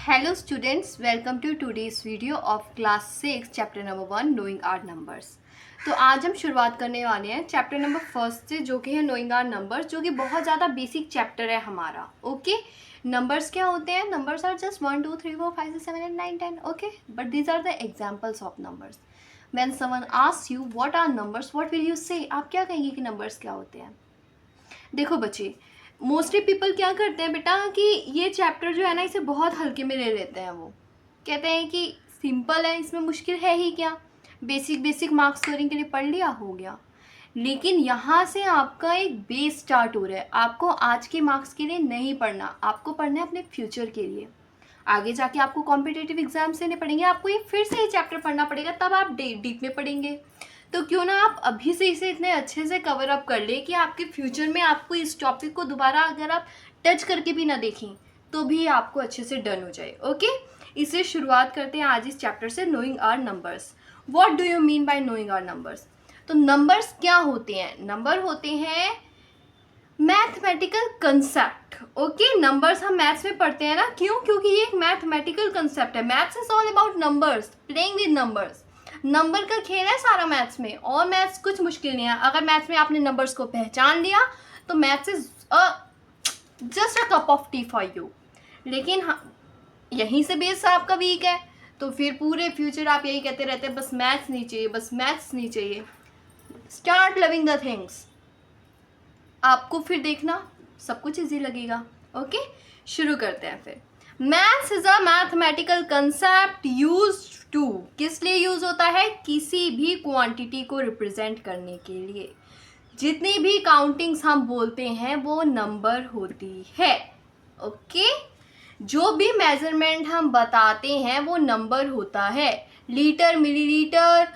Hello students, welcome to today's video of class 6 chapter number 1 knowing our numbers। तो आज हम शुरुआत करने वाले हैं चैप्टर नंबर फर्स्ट से, जो कि है knowing our numbers, जो कि बहुत ज़्यादा बेसिक चैप्टर है हमारा। ओके, नंबर्स क्या होते हैं? Numbers are just 1 2 3 4 5 6 7 8 9 10। Okay, but these are the examples of numbers. When someone asks you what are numbers, what will you say? आप क्या कहेंगे कि नंबर्स क्या होते हैं? देखो बच्चे, मोस्टली पीपल क्या करते हैं बेटा कि ये चैप्टर जो है ना, इसे बहुत हल्के में ले लेते हैं। वो कहते हैं कि सिंपल है, इसमें मुश्किल है ही क्या, बेसिक मार्क्स स्कोरिंग के लिए पढ़ लिया, हो गया। लेकिन यहाँ से आपका एक बेस स्टार्ट हो रहा है। आपको आज के मार्क्स के लिए नहीं पढ़ना, आपको पढ़ना है अपने फ्यूचर के लिए। आगे जाके आपको कॉम्पिटिटिव एग्जाम्स देने पड़ेंगे, आपको ये फिर से ये चैप्टर पढ़ना पड़ेगा, तब आप डीप में पढ़ेंगे। तो क्यों ना आप अभी से इसे इतने अच्छे से कवर अप कर ले कि आपके फ्यूचर में आपको इस टॉपिक को दोबारा अगर आप टच करके भी ना देखें तो भी आपको अच्छे से डन हो जाए। ओके, इसे शुरुआत करते हैं आज इस चैप्टर से, knowing our numbers. What do you mean by knowing our numbers? तो नंबर्स क्या होते हैं? नंबर होते हैं मैथमेटिकल कंसेप्ट। ओके, नंबर्स हम मैथ्स में पढ़ते हैं ना, क्यों? क्योंकि ये एक मैथमेटिकल कंसेप्ट है। Maths is all about numbers, playing with numbers. Number का खेल है सारा मैथ्स में, और मैथ्स कुछ मुश्किल नहीं है। अगर मैथ्स में आपने नंबर्स को पहचान लिया तो maths is just a cup of T for you. लेकिन हाँ, यहीं से बेस आपका वीक है तो फिर पूरे फ्यूचर आप यही कहते रहते हैं बस मैथ्स नहीं चाहिए, बस मैथ्स नहीं चाहिए। स्टार्ट लविंग द थिंग्स, आपको फिर देखना सब कुछ इजी लगेगा। ओके, शुरू करते हैं फिर। Maths is a mathematical concept used to, किस लिए यूज होता है? किसी भी क्वांटिटी को रिप्रेजेंट करने के लिए। जितनी भी काउंटिंग्स हम बोलते हैं वो नंबर होती है। ओके, जो भी मेजरमेंट हम बताते हैं वो नंबर होता है। लीटर, मिलीलीटर,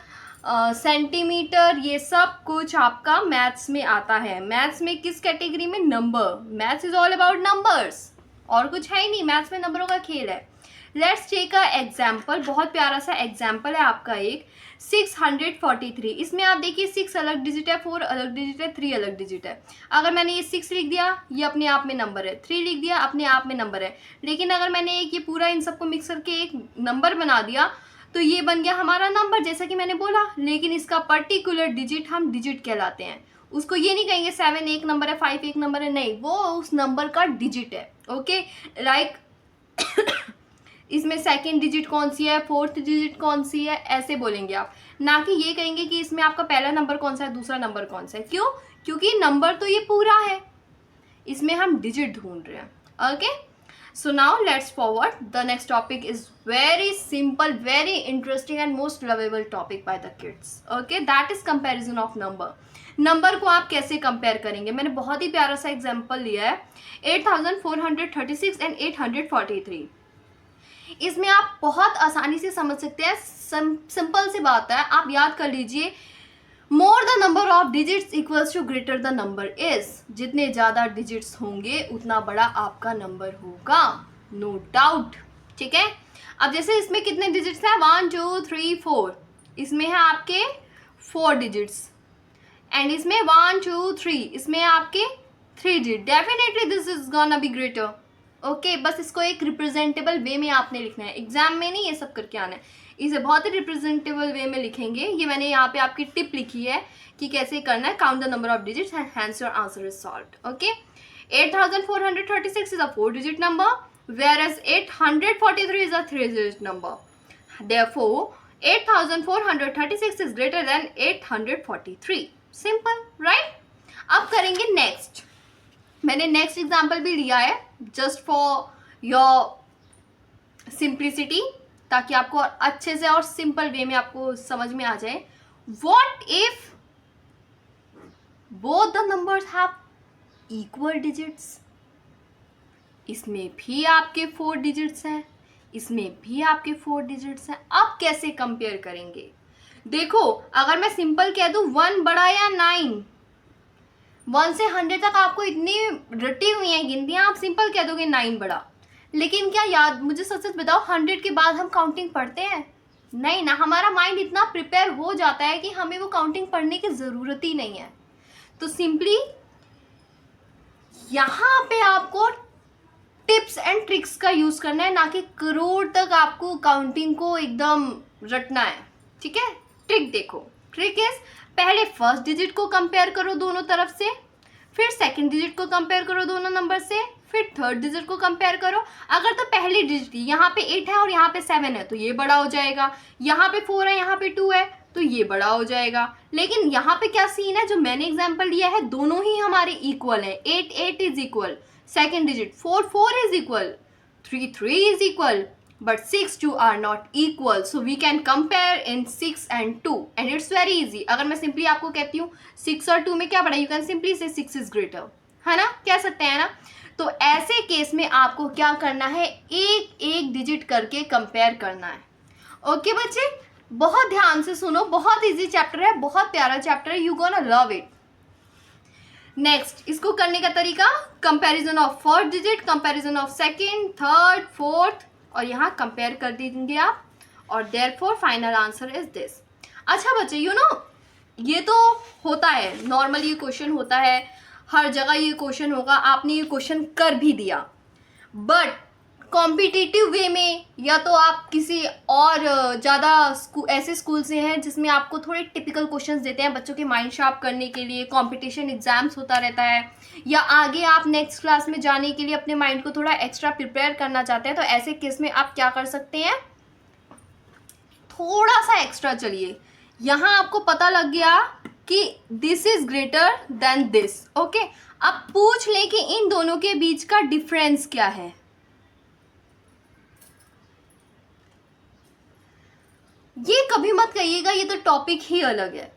सेंटीमीटर, ये सब कुछ आपका मैथ्स में आता है। मैथ्स में किस कैटेगरी में? Number. Maths is all about numbers, और कुछ है ही नहीं, मैथ्स में नंबरों का खेल है। लेट्स टेक अ एग्जाम्पल, बहुत प्यारा सा एग्जाम्पल है आपका एक 643। इसमें आप देखिए 6 अलग डिजिट है, 4 अलग डिजिट है, 3 अलग डिजिट है। अगर मैंने ये 6 लिख दिया, ये अपने आप में नंबर है। 3 लिख दिया, अपने आप में नंबर है। लेकिन अगर मैंने एक ये पूरा इन सबको मिक्स करके एक नंबर बना दिया तो ये बन गया हमारा नंबर, जैसा कि मैंने बोला। लेकिन इसका पर्टिकुलर डिजिट हम डिजिट कहलाते हैं। उसको ये नहीं कहेंगे 7 एक नंबर है, 5 एक नंबर है, नहीं, वो उस नंबर का डिजिट है। ओके, लाइक इसमें सेकंड डिजिट कौन सी है, फोर्थ डिजिट कौन सी है, ऐसे बोलेंगे आप। ना कि ये कहेंगे कि इसमें आपका पहला नंबर कौन सा है, दूसरा नंबर कौन सा है। क्यों? क्योंकि नंबर तो ये पूरा है, इसमें हम डिजिट ढूंढ रहे हैं। Okay, so now let's forward. The next topic is very simple, very interesting and most lovable topic by the kids. Okay, that is comparison of number. Number को आप कैसे कंपेयर करेंगे? मैंने बहुत ही प्यारा सा एग्जांपल लिया है 8436 एंड 843। इसमें आप बहुत आसानी से समझ सकते हैं। सिंपल सी बात है, आप याद कर लीजिए, more the number of digits equals to greater the number is. जितने ज़्यादा डिजिट्स होंगे उतना बड़ा आपका नंबर होगा, नो डाउट। ठीक है, अब जैसे इसमें कितने डिजिट्स हैं? 1 2 3 4। इसमें है आपके 4 डिजिट्स, एंड इसमें 1 2 3, इसमें है आपके 3 digit. Definitely this is gonna be greater. Okay, बस इसको एक रिप्रेजेंटेबल वे में आपने लिखना है, एग्जाम में नहीं ये सब करके आना है। इसे बहुत ही रिप्रेजेंटेबल वे में लिखेंगे। ये मैंने यहाँ पे आपकी टिप लिखी है कि कैसे करना है। Count the number of digits and hence your answer is solved. Okay, 8436 is a 4 digit number, whereas 843 is a 3 digit number. Therefore 8436 is greater than 843. Simple, right? अब करेंगे नेक्स्ट। मैंने नेक्स्ट एग्जाम्पल भी लिया है जस्ट फॉर योर सिंप्लिसिटी, ताकि आपको अच्छे से और सिंपल वे में आपको समझ में आ जाए। What if both the numbers have equal digits? इसमें भी आपके 4 डिजिट्स हैं, इसमें भी आपके 4 डिजिट्स हैं। अब कैसे कंपेयर करेंगे? देखो, अगर मैं सिंपल कह दूं 1 बड़ा या 9, 1 से 100 तक आपको इतनी रटी हुई हैं गिनतियाँ, आप सिंपल कह दोगे 9 बड़ा। लेकिन क्या याद, मुझे सच सच बताओ, 100 के बाद हम काउंटिंग पढ़ते हैं? नहीं ना, हमारा माइंड इतना प्रिपेयर हो जाता है कि हमें वो काउंटिंग पढ़ने की ज़रूरत ही नहीं है। तो सिंपली यहाँ पे आपको टिप्स एंड ट्रिक्स का यूज़ करना है, ना कि करोड़ तक आपको काउंटिंग को एकदम रटना है, ठीक है। ट्रिक देखो, ट्रिक इज पहले फर्स्ट डिजिट को कंपेयर करो दोनों तरफ से, फिर सेकंड डिजिट को कंपेयर करो दोनों नंबर से, फिर थर्ड डिजिट को कंपेयर करो। अगर तो पहली डिजिट यहाँ पे 8 है और यहाँ पे 7 है तो ये बड़ा हो जाएगा, यहाँ पे 4 है यहाँ पे 2 है तो ये बड़ा हो जाएगा। लेकिन यहाँ पे क्या सीन है, जो मैंने एग्जाम्पल लिया है दोनों ही हमारे इक्वल है। 8 8 is equal, second digit 4 4 is equal, 3 3 is equal, but 6 2 are not equal, so we can compare in 6 and 2 and it's very easy। अगर मैं सिंपली आपको कहती हूँ 6 और 2 में क्या बड़ा, यू कैन सिंपली से 6 is greater, है ना, कह सकते हैं ना। तो ऐसे केस में आपको क्या करना है, एक एक डिजिट करके कंपेयर करना है। ओके बच्चे, बहुत ध्यान से सुनो, बहुत इजी चैप्टर है, बहुत प्यारा चैप्टर है, you gonna love it. Next, इसको करने का तरीका, comparison of first digit, comparison of second, third, fourth, और यहाँ कंपेयर कर दीजिए आप, और therefore final answer is this. अच्छा बच्चे, यू नो ये तो होता है, नॉर्मल ये क्वेश्चन होता है, हर जगह ये क्वेश्चन होगा, आपने ये क्वेश्चन कर भी दिया, बट कॉम्पिटिटिव वे में या तो आप किसी और ज़्यादा ऐसे स्कूल से हैं जिसमें आपको थोड़े टिपिकल क्वेश्चंस देते हैं बच्चों के माइंड शार्प करने के लिए, कंपटीशन एग्जाम्स होता रहता है, या आगे आप नेक्स्ट क्लास में जाने के लिए अपने माइंड को थोड़ा एक्स्ट्रा प्रिपेयर करना चाहते हैं, तो ऐसे केस में आप क्या कर सकते हैं, थोड़ा सा एक्स्ट्रा चलिए। यहाँ आपको पता लग गया कि this is greater than this, okay. अब पूछ लें कि इन दोनों के बीच का डिफरेंस क्या है। ये कभी मत कहिएगा ये तो टॉपिक ही अलग है।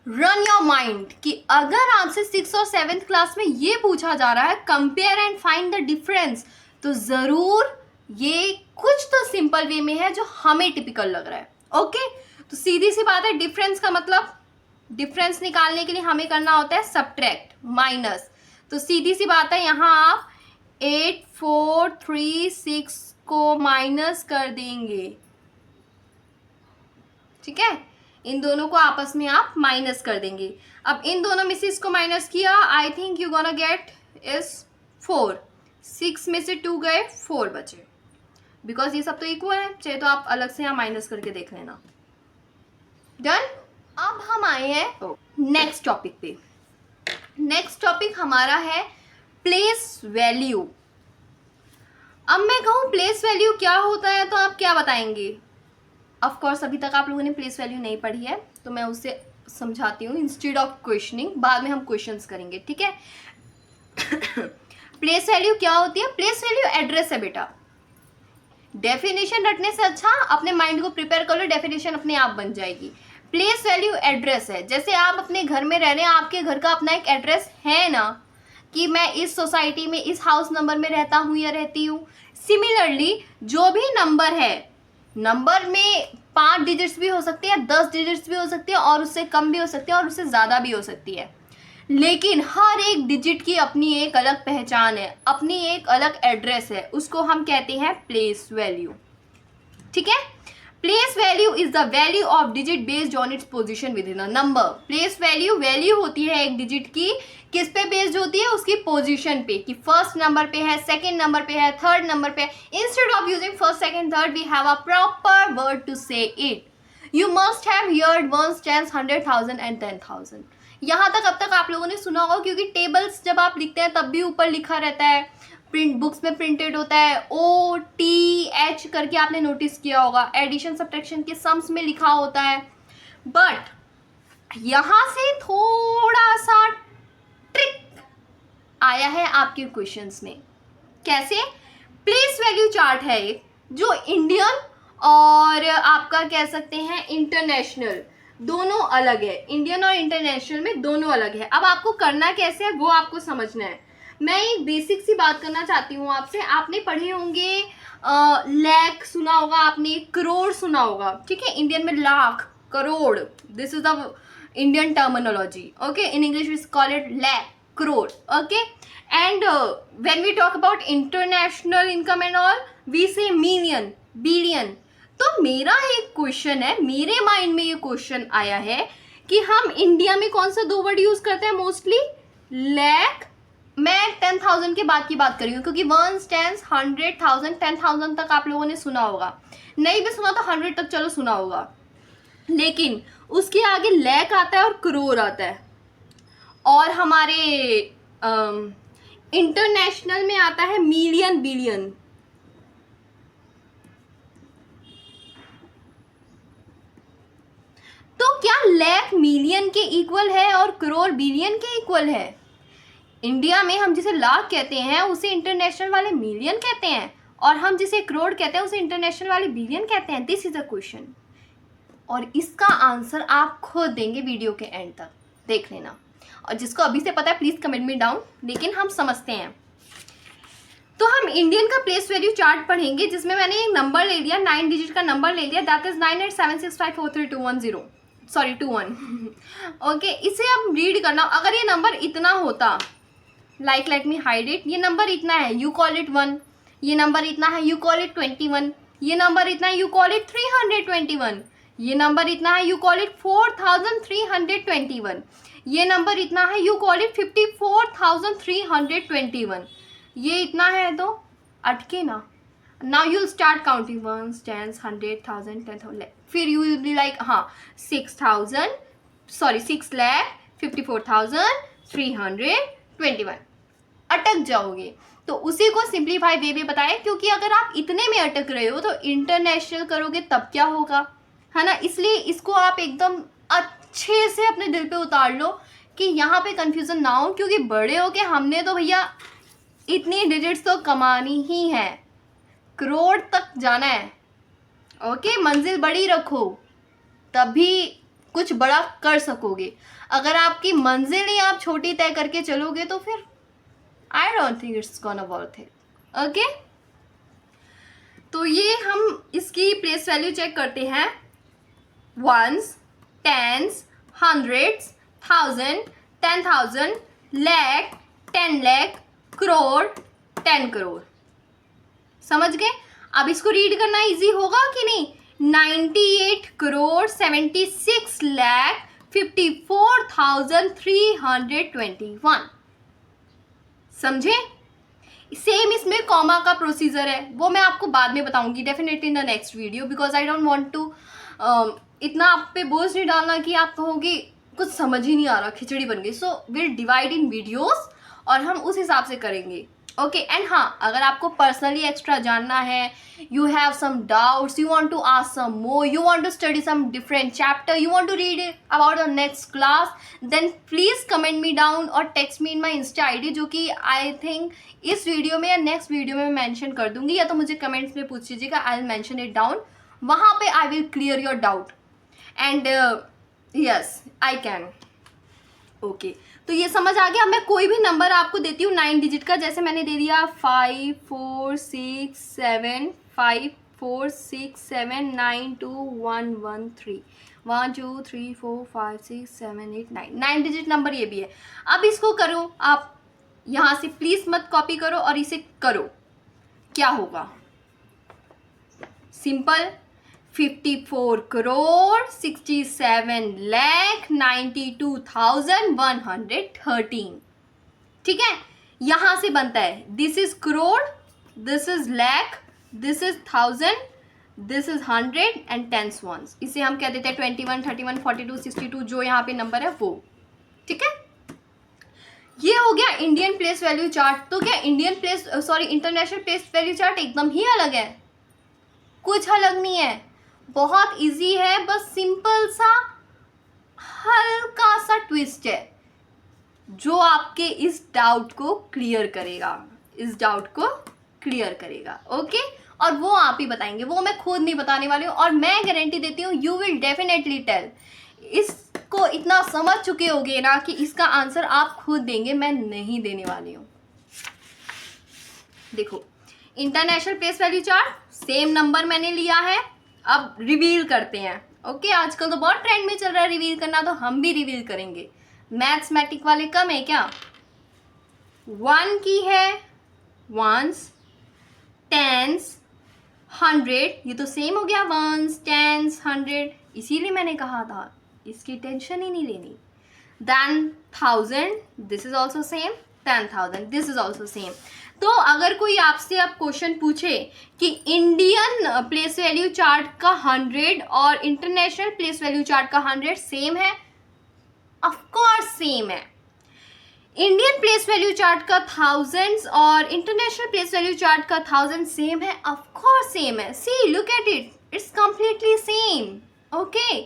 रन योर माइंड कि अगर आपसे 6th और 7th क्लास में ये पूछा जा रहा है compare and find the difference, तो ज़रूर ये कुछ तो सिंपल वे में है जो हमें टिपिकल लग रहा है, ओके। तो सीधी सी बात है, डिफरेंस का मतलब, डिफरेंस निकालने के लिए हमें करना होता है सब्ट्रैक्ट, माइनस। तो सीधी सी बात है, यहाँ आप 8 4 3 6 को माइनस कर देंगे, ठीक है, इन दोनों को आपस में आप माइनस कर देंगे। अब इन दोनों में से इसको माइनस किया, I think you gonna get is 4, 6 में से 2 गए, 4 बचे, बिकॉज ये सब तो इक्वल है, चाहे तो आप अलग से यहाँ माइनस करके देख लेना। डन। अब हम आए हैं नेक्स्ट टॉपिक पे। नेक्स्ट टॉपिक हमारा है प्लेस वैल्यू। अब मैं कहूँ प्लेस वैल्यू क्या होता है तो आप क्या बताएंगे। ऑफ कोर्स अभी तक आप लोगों ने प्लेस वैल्यू नहीं पढ़ी है, तो मैं उससे समझाती हूँ इंस्टेड ऑफ क्वेश्चनिंग, बाद में हम क्वेश्चंस करेंगे, ठीक है। प्लेस वैल्यू क्या होती है, प्लेस वैल्यू एड्रेस है बेटा। डेफिनेशन रटने से अच्छा अपने माइंड को प्रिपेयर कर लो, डेफिनेशन अपने आप बन जाएगी। प्लेस वैल्यू एड्रेस है, जैसे आप अपने घर में रह रहे हैं, आपके घर का अपना एक एड्रेस है ना, कि मैं इस सोसाइटी में इस हाउस नंबर में रहता हूँ या रहती हूँ। सिमिलरली जो भी नंबर है, नंबर में 5 डिजिट्स भी हो सकती है, 10 डिजिट्स भी हो सकती है, और उससे कम भी हो सकती है, और उससे ज़्यादा भी हो सकती है, लेकिन हर एक डिजिट की अपनी एक अलग पहचान है, अपनी एक अलग एड्रेस है, उसको हम कहते हैं प्लेस वैल्यू, ठीक है। Place value is the value of digit based on its position with in a number. Place value value होती है एक डिजिट की, किस पे बेस्ड होती है, उसकी पोजीशन पे, कि फर्स्ट नंबर पे है, सेकंड नंबर पे है, थर्ड नंबर पे है। Instead of using first second third we have a proper word to say it. You must have heard once, tens, 100,000 and 10,000। यहाँ तक अब तक आप लोगों ने सुना होगा, क्योंकि टेबल्स जब आप लिखते हैं तब भी ऊपर लिखा रहता है, प्रिंट बुक्स में प्रिंटेड होता है, OTH करके आपने नोटिस किया होगा, एडिशन सब्ट्रैक्शन के सम्स में लिखा होता है। बट यहाँ से थोड़ा सा ट्रिक आया है आपके क्वेश्चंस में। कैसे? प्लेस वैल्यू चार्ट है एक, जो इंडियन और आपका कह सकते हैं इंटरनेशनल, दोनों अलग है। इंडियन और इंटरनेशनल में दोनों अलग है। अब आपको करना कैसे है वो आपको समझना है। मैं एक बेसिक सी बात करना चाहती हूँ आपसे। आपने पढ़े होंगे लाख सुना होगा आपने, करोड़ सुना होगा, ठीक है। इंडियन में lakh, crore, this is the Indian terminology, okay. In English we call it lakh, crore, okay. And when we talk about international income and all, we say million, billion. तो मेरा एक क्वेश्चन है, मेरे माइंड में ये क्वेश्चन आया है कि हम इंडिया में कौन सा 2 वर्ड यूज करते हैं मोस्टली, लाख मैं 10,000 के बाद की बात कर रही हूँ, क्योंकि 1, 10, 100, 1000, 10,000 तक आप लोगों ने सुना होगा, नहीं भी सुना तो 100 तक चलो सुना होगा, लेकिन उसके आगे लैख आता है और करोड़ आता है, और हमारे इंटरनेशनल में आता है मिलियन, बिलियन। तो क्या लैख मिलियन के इक्वल है और करोड़ बिलियन के इक्वल है? इंडिया में हम जिसे लाख कहते हैं उसे इंटरनेशनल वाले मिलियन कहते हैं, और हम जिसे करोड़ कहते हैं उसे इंटरनेशनल वाले बिलियन कहते हैं। दिस इज अ क्वेश्चन, और इसका आंसर आप खुद देंगे वीडियो के एंड तक, देख लेना। और जिसको अभी से पता है प्लीज कमेंट में डाउन, लेकिन हम समझते हैं। तो हम इंडियन का प्लेस वैल्यू चार्ट पढ़ेंगे, जिसमें मैंने एक नंबर ले लिया, 9 डिजिट का नंबर ले लिया, दैट इज 9876543210, सॉरी 21। ओके, इसे आप रीड करना। अगर ये नंबर इतना होता, like let me hide it, ये नंबर इतना है, यू कॉल इट 1, ये नंबर इतना है, यू कॉल इट 21, ये नंबर इतना है, यू कॉल इट 321, ये नंबर इतना है, यू कॉल इट 4321, ये नंबर इतना है, यू कॉल इट 54,321, ये इतना है तो अटके ना। नाउ यू स्टार्ट काउंटिंग 1, 10, 100, 1000, 10,000, फिर यू विल बी लाइक हाँ 6,54,321, अटक जाओगे। तो उसी को सिंप्लीफाई वे में बताएं, क्योंकि अगर आप इतने में अटक रहे हो तो इंटरनेशनल करोगे तब क्या होगा, है ना। इसलिए इसको आप एकदम अच्छे से अपने दिल पे उतार लो कि यहाँ पे कंफ्यूजन ना हो, क्योंकि बड़े हो के हमने तो भैया इतनी डिजिट्स तो कमानी ही है, करोड़ तक जाना है। ओके, मंजिल बड़ी रखो तभी कुछ बड़ा कर सकोगे। अगर आपकी मंजिल ही आप छोटी तय करके चलोगे तो फिर I don't think it's gonna worth it. Okay, तो ये हम इसकी प्लेस वैल्यू चेक करते हैं, ones, tens, hundreds, 1000, 10,000, lakh, 10 lakh, crore, 10 crore. समझ गए? अब इसको रीड करना इजी होगा कि नहीं? 98,76,54,321। समझे? सेम इसमें कॉमा का प्रोसीजर है, वो मैं आपको बाद में बताऊंगी definitely in the next video, because I don't want to इतना आप पे बोझ नहीं डालना कि आप कहोगे कुछ समझ ही नहीं आ रहा, खिचड़ी बन गई। So will divide in videos और हम उस हिसाब से करेंगे। ओके, एंड हाँ, अगर आपको पर्सनली एक्स्ट्रा जानना है, you have some doubts, you want to ask some more, you want to study some different chapter, you want to read about the next class, then please comment me down और text me in my insta ID, जो कि I think इस video में या next video में मैं mention कर दूंगी, या तो मुझे कमेंट्स में पूछ लीजिएगा, I will mention it down, वहाँ पे I will clear your doubt and yes I can. Okay, तो ये समझ आ गया। मैं कोई भी नंबर आपको देती हूँ 9 डिजिट का, जैसे मैंने दे दिया 5 4 6 7 5 4 6 7 9 2 1 1 3 1 2 3 4 5 6 7 8 9 9 डिजिट नंबर ये भी है। अब इसको करो आप, यहाँ से प्लीज मत कॉपी करो और इसे करो, क्या होगा? सिंपल, 54 करोड़ 67,92,113। ठीक है, यहां से बनता है, this is crore, this is lakh, this is 1000, this is 100 and tens ones. इसे हम कह देते हैं 21, 31, 42, 62, जो यहाँ पे नंबर है वो। ठीक है, ये हो गया इंडियन प्लेस वैल्यू चार्ट। तो क्या Indian place international place value chart एकदम ही अलग है? कुछ अलग नहीं है, बहुत इजी है, बस सिंपल सा हल्का सा ट्विस्ट है जो आपके इस डाउट को क्लियर करेगा, ओके। और वो आप ही बताएंगे, वो मैं खुद नहीं बताने वाली हूँ, और मैं गारंटी देती हूँ यू विल डेफिनेटली टेल। इसको इतना समझ चुके होगे ना कि इसका आंसर आप खुद देंगे, मैं नहीं देने वाली हूँ। देखो, international place value chart, same number मैंने लिया है, अब रिवील करते हैं। ओके, आजकल तो बहुत ट्रेंड में चल रहा है रिवील करना, तो हम भी रिवील करेंगे। मैथमेटिक वाले कम है क्या? 1 की है, वंस, टेंस, 100, ये तो सेम हो गया, वंस, टेंस, 100, इसीलिए मैंने कहा था इसकी टेंशन ही नहीं लेनी। Then 1000, this is also same, 10,000. This is also same. तो अगर कोई आपसे अब क्वेश्चन पूछे कि इंडियन प्लेस वैल्यू चार्ट का 100 और इंटरनेशनल प्लेस वैल्यू चार्ट का 100 सेम है, ऑफ कोर्स सेम है. इंडियन प्लेस वैल्यू चार्ट का 1000 और इंटरनेशनल प्लेस वैल्यू चार्ट का 1000 सेम है, ऑफ कोर्स सेम है. See look at it, it's completely same. Okay,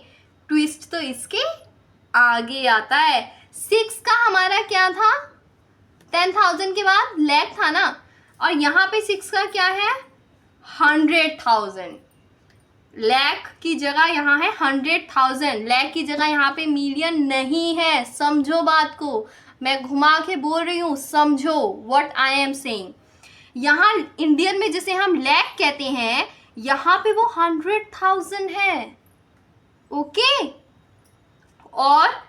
twist तो इसके आगे आता है. 6 का हमारा क्या था, 10,000 के बाद लैख था ना, और यहाँ पे 6 का क्या है, 100,000. लैख की जगह यहाँ है 100,000. लैख की जगह यहाँ पे मिलियन नहीं है. समझो बात को, मैं घुमा के बोल रही हूँ, समझो व्हाट आई एम सेइंग. यहाँ इंडियन में जिसे हम लैख कहते हैं, यहाँ पे वो 100,000 है. ओके, और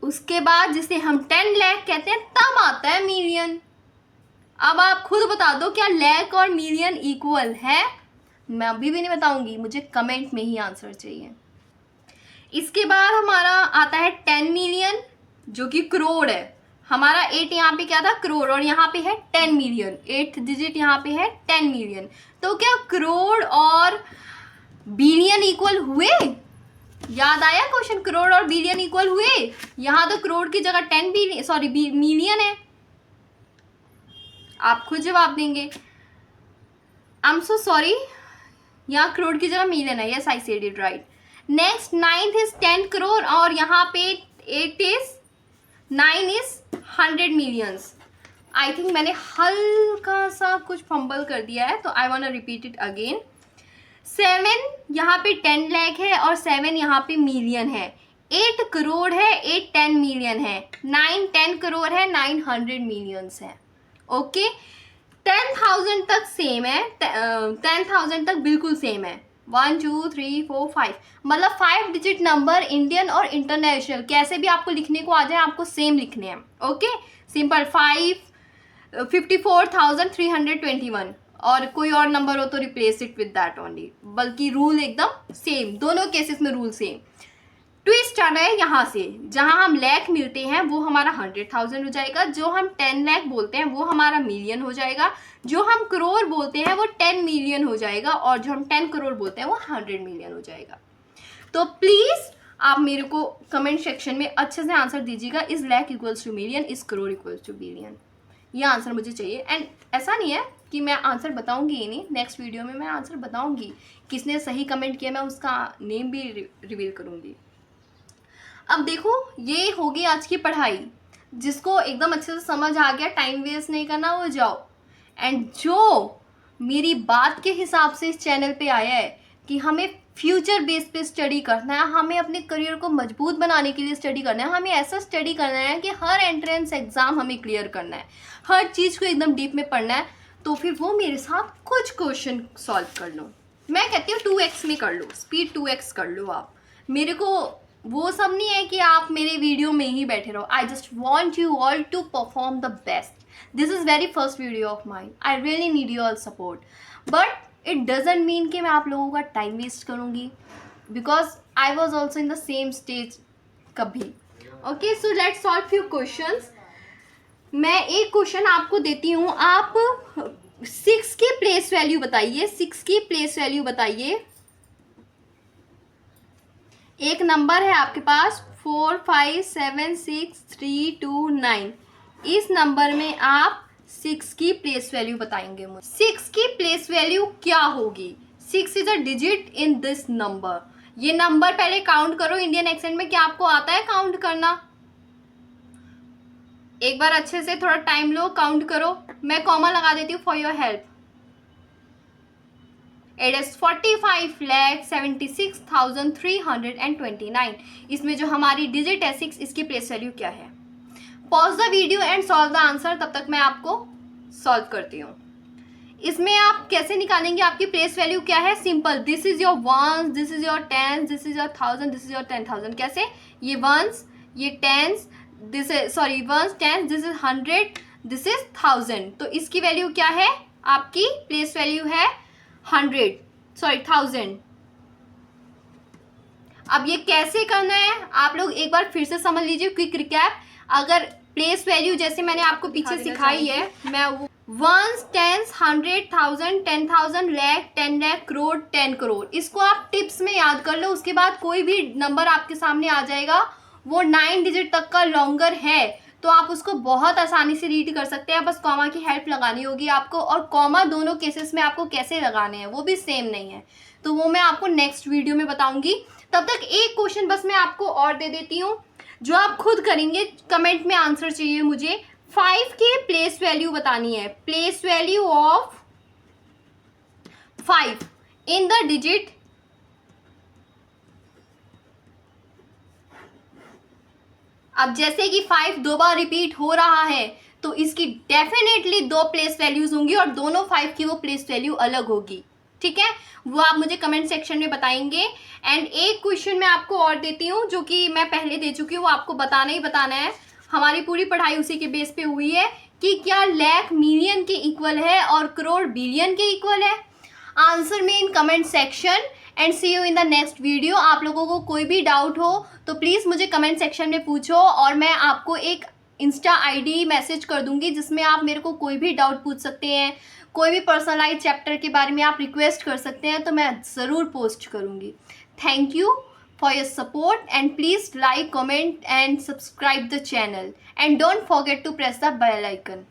उसके बाद जिसे हम 10 लाख कहते हैं तब आता है मिलियन. अब आप खुद बता दो क्या लाख और मिलियन इक्वल है? मैं अभी भी नहीं बताऊंगी, मुझे कमेंट में ही आंसर चाहिए. इसके बाद हमारा आता है 10 मिलियन जो कि करोड़ है. हमारा 8 यहाँ पे क्या था, करोड़, और यहाँ पे है 10 मिलियन. 8th डिजिट यहाँ पे है 10 मिलियन. तो क्या करोड़ और बिलियन इक्वल हुए? याद आया क्वेश्चन, करोड़ और बिलियन इक्वल हुए? यहाँ तो करोड़ की जगह 10 बिलियन, सॉरी मिलियन है. आप खुद जवाब देंगे. आई एम सो सॉरी, यहाँ करोड़ की जगह मिलियन है. Yes, I said it right. Next 9th is 10 crore और यहाँ पे 8 is 9 is 100 millions. I think मैंने हल्का सा कुछ फंबल कर दिया है, तो I want to repeat it again. 7 यहाँ पे 10 लाख है और 7 यहाँ पे मिलियन है. 8 करोड़ है, 8 10 मिलियन है. 9 10 करोड़ है, 9 100 मिलियंस है. ओके, 10,000 तक सेम है. 10,000 तक बिल्कुल सेम है. 1 2 3 4 5, मतलब 5 डिजिट नंबर इंडियन और इंटरनेशनल कैसे भी आपको लिखने को आ जाए, आपको सेम लिखने हैं. Okay, simple. 54,321 और कोई और नंबर हो तो replace it with that only. बल्कि रूल एकदम सेम, दोनों केसेस में रूल सेम. ट्विस्ट आना है यहाँ से, जहाँ हम लाख मिलते हैं वो हमारा 100,000 हो जाएगा. जो हम 10 लाख बोलते हैं वो हमारा मिलियन हो जाएगा. जो हम करोड़ बोलते हैं वो 10 मिलियन हो जाएगा. और जो हम 10 करोड़ बोलते हैं वो 100 मिलियन हो जाएगा. तो प्लीज़ आप मेरे को कमेंट सेक्शन में अच्छे से आंसर दीजिएगा. Is lakh equals two million, is crore equals two billion. ये आंसर मुझे चाहिए. एंड ऐसा नहीं है कि मैं आंसर बताऊंगी ही नहीं, नेक्स्ट वीडियो में मैं आंसर बताऊंगी. किसने सही कमेंट किया मैं उसका नेम भी रिवील करूंगी. अब देखो, ये होगी आज की पढ़ाई. जिसको एकदम अच्छे से समझ आ गया, टाइम वेस्ट नहीं करना, वो जाओ. एंड जो मेरी बात के हिसाब से इस चैनल पे आया है कि हमें फ्यूचर बेस पे स्टडी करना है, हमें अपने करियर को मजबूत बनाने के लिए स्टडी करना है, हमें ऐसा स्टडी करना है कि हर एंट्रेंस एग्ज़ाम हमें क्लियर करना है, हर चीज़ को एकदम डीप में पढ़ना है. तो फिर वो मेरे साथ कुछ क्वेश्चन सॉल्व कर लो. मैं कहती हूँ 2x में कर लो, स्पीड 2x कर लो आप. मेरे को वो सब नहीं है कि आप मेरे वीडियो में ही बैठे रहो. I just want you all to perform the best. This is very first video of mind. I really need you all support. But it doesn't mean कि मैं आप लोगों का टाइम वेस्ट करूँगी, because I was also in the same stage कभी. Okay, so let's solve few questions. मैं एक question आपको देती हूँ, आप 6 की प्लेस वैल्यू बताइए. 6 की प्लेस वैल्यू बताइए. एक नंबर है आपके पास 4 5 7 6 3 2 9. इस नंबर में आप 6 की प्लेस वैल्यू बताएंगे मुझे. 6 की प्लेस वैल्यू क्या होगी? 6 is a digit in this number. ये नंबर पहले काउंट करो. इंडियन एक्सेंट में क्या आपको आता है काउंट करना? एक बार अच्छे से थोड़ा टाइम लो, काउंट करो. मैं कॉमा लगा देती हूँ for your help. It is 45,76,329. इसमें जो हमारी डिजिट है 6, इसकी प्लेस वैल्यू क्या है? Pause the video and solve the answer. तब तक मैं आपको सॉल्व करती हूँ. इसमें आप कैसे निकालेंगे आपकी प्लेस वैल्यू क्या है? Simple. This is your ones, this is your tens, this is your thousand, this is your 10,000. कैसे? ये वंस, ये tens, this is sorry ones tens, this is 100, this is 1000. तो इसकी वैल्यू क्या है? आपकी प्लेस वैल्यू है 1000. अब ये कैसे करना है आप लोग एक बार फिर से समझ लीजिए. Quick recap. अगर प्लेस वैल्यू जैसे मैंने आपको पीछे सिखाई है, मैं वंस, टेंस, 100,000, 10,000, लाख, 10 लाख, करोड़, 10 करोड़, इसको आप टिप्स में याद कर लो। उसके बाद कोई भी नंबर आपके सामने आ जाएगा, वो 9 डिजिट तक का लॉन्गर है तो आप उसको बहुत आसानी से रीड कर सकते हैं। बस कॉमा की हेल्प लगानी होगी आपको, और कॉमा दोनों केसेस में आपको कैसे लगाने हैं वो भी सेम नहीं है, तो वो मैं आपको नेक्स्ट वीडियो में बताऊंगी। तब तक एक क्वेश्चन बस मैं आपको और दे देती हूँ, जो आप खुद करेंगे। कमेंट में आंसर चाहिए मुझे। 5 के प्लेस वैल्यू बतानी है, place value of 5 in the digit अब जैसे कि 5 दो बार रिपीट हो रहा है तो इसकी डेफिनेटली 2 प्लेस वैल्यूज होंगी और दोनों 5 की वो प्लेस वैल्यू अलग होगी। ठीक है, वो आप मुझे कमेंट सेक्शन में बताएंगे। एंड एक क्वेश्चन मैं आपको और देती हूँ जो कि मैं पहले दे चुकी हूँ, वो आपको बताना ही बताना है। हमारी पूरी पढ़ाई उसी के बेस पे हुई है कि क्या लाख मिलियन के इक्वल है और करोड़ बिलियन के इक्वल है। Answer me in comment section and see you in the next video. आप लोगों को कोई भी डाउट हो तो प्लीज़ मुझे कमेंट सेक्शन में पूछो, और मैं आपको एक इंस्टा आईडी मैसेज कर दूंगी जिसमें आप मेरे को कोई भी डाउट पूछ सकते हैं, कोई भी पर्सनलाइज चैप्टर के बारे में आप रिक्वेस्ट कर सकते हैं, तो मैं ज़रूर पोस्ट करूँगी। Thank you for your support and please like, comment and subscribe the channel and don't forget to press the bell icon.